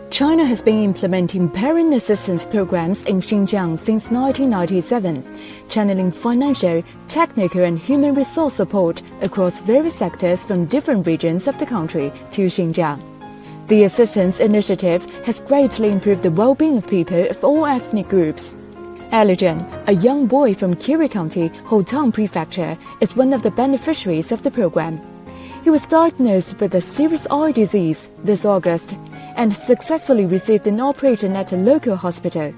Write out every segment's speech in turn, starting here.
China has been implementing parent assistance programs in Xinjiang since 1997, channeling financial, technical and human resource support across various sectors from different regions of the country to Xinjiang. The assistance initiative has greatly improved the well-being of people of all ethnic groups. Alijan, a young boy from Kiri County, Houtang Prefecture, is one of the beneficiaries of the program. He was diagnosed with a serious eye disease this August and successfully received an operation at a local hospital.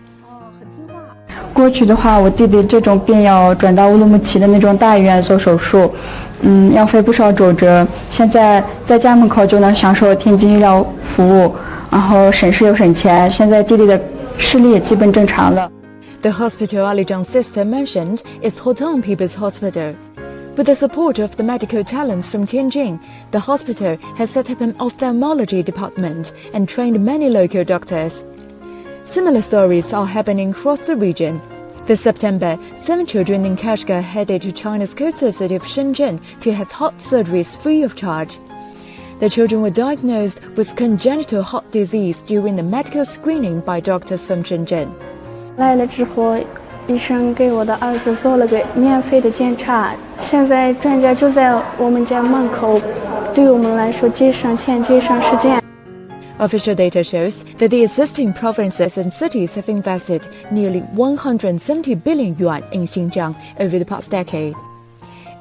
过去的话，我弟弟这种病要转到乌鲁木齐的那种大医院做手术，要费不少周折。现在在家门口就能享受天津医疗服务，然后省事又省钱。现在弟弟的视力也基本正常了。The hospital Alijan's sister mentioned is Houtang People's Hospital. With the support of the medical talents from Tianjin, the hospital has set up an ophthalmology department and trained many local doctors. Similar stories are happening across the region. This September, 7 children in Kashgar headed to China's coastal city of Shenzhen to have heart surgeries free of charge. The children were diagnosed with congenital heart disease during the medical screening by doctors from Shenzhen. 来了之后，医生给我的儿子做了个免费的检查，现在专家就在我们家门口，对我们来说节省钱节省时间。 Official data shows that the existing provinces and cities have invested nearly 170 billion yuan in Xinjiang over the past decade.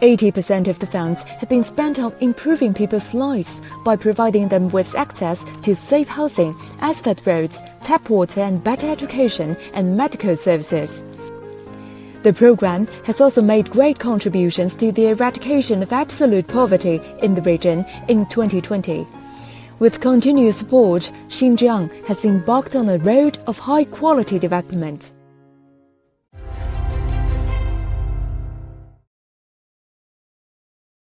80% of the funds have been spent on improving people's lives by providing them with access to safe housing, asphalt roads, tap water and better education and medical services. The program has also made great contributions to the eradication of absolute poverty in the region in 2020. With continued support, Xinjiang has embarked on a road of high-quality development.